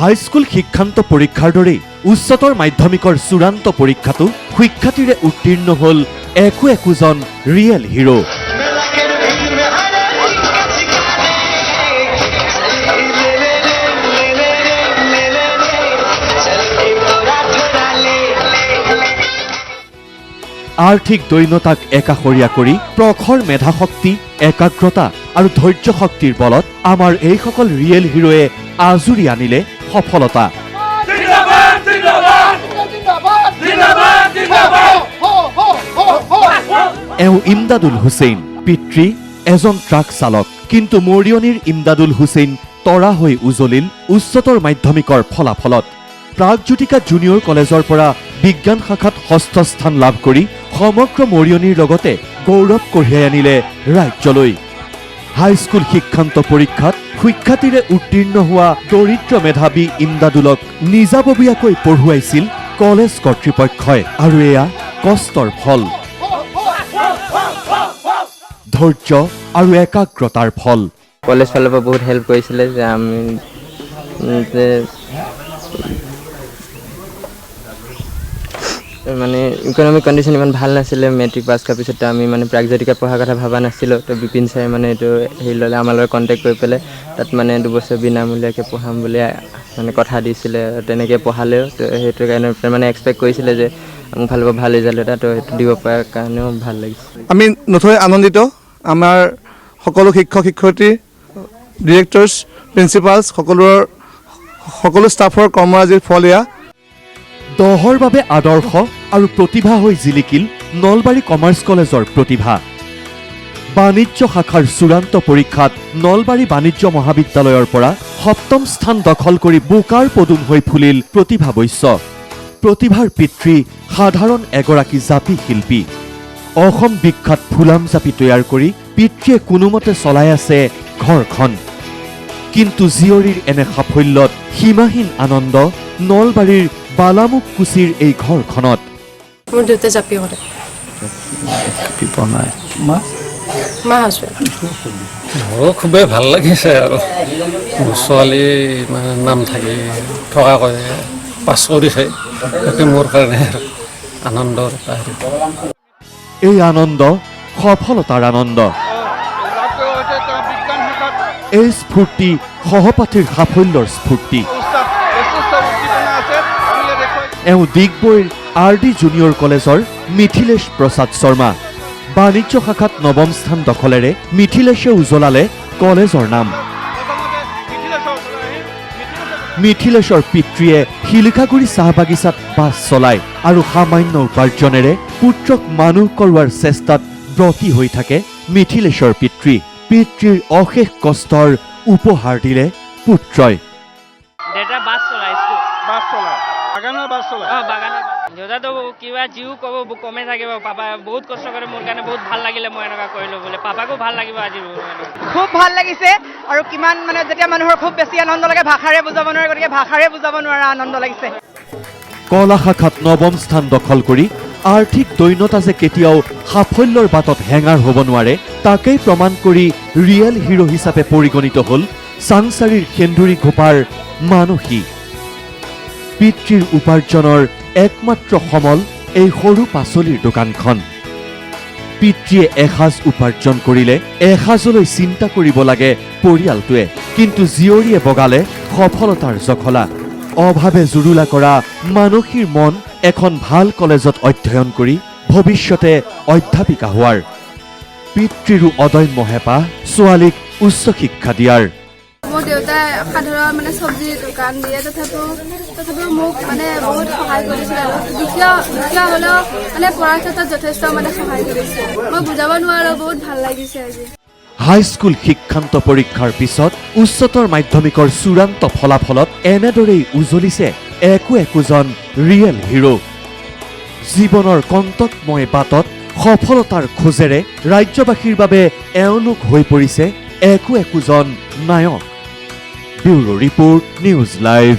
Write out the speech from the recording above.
High school শিক্ষান্ত পৰীক্ষাৰ দৰেই উচ্চতৰ মাধ্যমিকৰ চূড়ান্ত পৰীক্ষাটো সুখ্যাতিৰে উত্তীৰ্ণ হ'ল একোজন ৰিয়েল হিৰো। আৰ্থিক দৈন্যতাক একাষৰীয়া কৰি প্ৰখৰ মেধাশক্তি, একাগ্ৰতা আৰু ধৈৰ্য শক্তিৰ বলত আমাৰ এইসকল ৰিয়েল হিৰোৱে আজুৰি আনিলে সফলতা। এওঁ ইমদাদুল হুছেইন, পিতৃ এজন ট্ৰাক চালক, কিন্তু মৰিয়নিৰ ইমদাদুল হুছেইন তৰা হৈ উজলিল উচ্চতৰ মাধ্যমিকৰ ফলাফলত। প্ৰাগজ্যোতিকা জুনিয়ৰ কলেজৰ পৰা বিজ্ঞান শাখাত ষষ্ঠ স্থান লাভ কৰি সমগ্ৰ মৰিয়নিৰ লগতে গৌৰৱ কঢ়িয়াই আনিলে ৰাজ্যলৈ। হাইস্কুল শিক্ষান্ত পৰীক্ষাত সুখ্যাতিৰে উত্তীৰ্ণ হোৱা দৰিদ্ৰ মেধাৱী ইমদাদুলক নিজাববীয়াকৈ পঢ়ুৱাইছিল কলেজ কৰ্তৃপক্ষই, আৰু এয়া কষ্টৰ ফল, ধৈৰ্য আৰু একাগ্ৰতাৰ ফল। কলেজ ফালৰ পৰা বহুত হেল্প কৰিছিলে যে আমি মানে ইকনমিক কণ্ডিশ্যন ইমান ভাল নাছিলে। মেট্ৰিক পাছ কৰাৰ পিছত আমি মানে প্ৰাগজ্যোতিকাত পঢ়াৰ কথা ভবা নাছিলোঁ। তো বিপিন ছাৰে মানে এইটো হেৰি ল'লে, আমাৰ লগত কণ্টেক্ট কৰি পেলাই তাত মানে 2 বছৰ বিনামূলীয়াকৈ পঢ়াম বুলি মানে কথা দিছিলে। তেনেকৈ পঢ়ালেও, তো সেইটো কাৰণে মানে এক্সপেক্ট কৰিছিলে যে মোৰ ফালৰ পৰা ভাল ৰিজাল্ট এটা, তো সেইটো দিব পৰাৰ কাৰণেও ভাল লাগিছে। আমি নথৈ আনন্দিত। আমাৰ সকলো শিক্ষক শিক্ষয়িত্ৰী, ডিৰেক্টৰ্ছ, প্ৰিন্সিপালছ, সকলো ষ্টাফৰ কৰ্মৰাজিৰ ফল এয়া। দহৰ বাবে আদৰ্শ আৰু প্ৰতিভা হৈ জিলিকিল নলবাৰী কমাৰ্চ কলেজৰ প্ৰতিভা। বাণিজ্য শাখাৰ চূড়ান্ত পৰীক্ষাত নলবাৰী বাণিজ্য মহাবিদ্যালয়ৰ পৰা 7ম স্থান দখল কৰি বোকাৰ পদুম হৈ ফুলিল প্ৰতিভা বৈশ্য। প্ৰতিভাৰ পিতৃ সাধাৰণ এগৰাকী জাপি শিল্পী। অসম বিখ্যাত ফুলাম জাপি তৈয়াৰ কৰি পিতৃয়ে কোনোমতে চলাই আছে ঘৰখন। কিন্তু জীয়ৰীৰ এনে সাফল্যত সীমাহীন আনন্দ নলবাৰীৰ বালামুখ কুচিৰ এই ঘৰখনত। মোৰ দেউতা জাপি কৰে। খুবেই ভাল লাগিছে আৰু ছোৱালী মানে নাম থাকি থকাকৈ পাছ কৰিছে, সেইটো মোৰ কাৰণে আনন্দৰ এটা। এই আনন্দ সফলতাৰ আনন্দ। এই স্ফূৰ্তি সহপাঠীৰ সাফল্যৰ স্ফূৰ্তি। এওঁ ডিগবৈৰ RD জুনিয়ৰ কলেজৰ মিথিলেশ প্ৰসাদ শৰ্মা। বাণিজ্য শাখাত 9ম স্থান দখলেৰে মিথিলেশে উজ্বলালে কলেজৰ নাম। মিথিলেশৰ পিতৃয়ে শিলিখাগুৰি চাহ বাগিচাত বাছ চলায় আৰু সামান্য উপাৰ্জনেৰে পুত্ৰক মানুহ কৰোৱাৰ চেষ্টাত ব্ৰতী হৈ থাকে মিথিলেশৰ পিতৃ। পিতৃৰ অশেষ কষ্টৰ উপহাৰ দিলে পুত্ৰই। দেউতাতো কিবা যিও ক'ব কমে থাকিব, পাপা বহুত কষ্ট কৰে মোৰ কাৰণে, বহুত ভাল লাগিলে মই এনেকুৱা কৰিলোঁ বোলে। পাপাকো ভাল লাগিব আজি। খুব ভাল লাগিছে, আৰু কিমান মানে যেতিয়া মানুহৰ খুব বেছি আনন্দ লাগে ভাষাৰে বুজাব নোৱাৰে, গতিকে ভাষাৰে বুজাব নোৱাৰা আনন্দ লাগিছে। কলা শাখাত 9ম স্থান দখল কৰি আৰ্থিক দৈন্যতা যে কেতিয়াও সাফল্যৰ বাটত হেঙাৰ হ'ব নোৱাৰে, তাকেই প্ৰমাণ কৰি ৰিয়েল হিৰো হিচাপে পৰিগণিত হ'ল চাংচাৰীৰ সেন্দুৰী ঘোপাৰ মানসী। পিতৃৰ উপাৰ্জনৰ একমাত্ৰ সমল এই সৰু পাচলিৰ দোকানখন। পিতৃয়ে এসাঁজ উপাৰ্জন কৰিলে এসাঁজলৈ চিন্তা কৰিব লাগে পৰিয়ালটোৱে, কিন্তু জীয়ৰীয়ে বগালে সফলতাৰ জখলা। অভাৱে জুৰুলা কৰা মানসীৰ মন এখন ভাল কলেজত অধ্যয়ন কৰি ভৱিষ্যতে অধ্যাপিকা হোৱাৰ। পিতৃৰো অদম্য হেঁপাহ ছোৱালীক উচ্চ শিক্ষা দিয়াৰ। মোৰ দেউতাই সাধাৰণ মানে চব্জিৰ দোকান দিয়ে, তথাপিও মোক মানে বহুত সহায় কৰিছিল, আৰু দুখীয়া হ'লেও মানে পঢ়াৰ ক্ষেত্ৰত যথেষ্ট মানে সহায় কৰিছে। মই বুজাব নোৱাৰো, বহুত ভাল লাগিছে আজি। হাইস্কুল শিক্ষান্ত পৰীক্ষাৰ পিছত উচ্চতৰ মাধ্যমিকৰ চূড়ান্ত ফলাফলত এনেদৰেই উজলিছে একোজন ৰিয়েল হিৰো। জীৱনৰ কণ্টকময় বাটত সফলতাৰ খোজেৰে ৰাজ্যবাসীৰ বাবে এওঁলোক হৈ পৰিছে একোজন নায়ক। Bureau report, news live.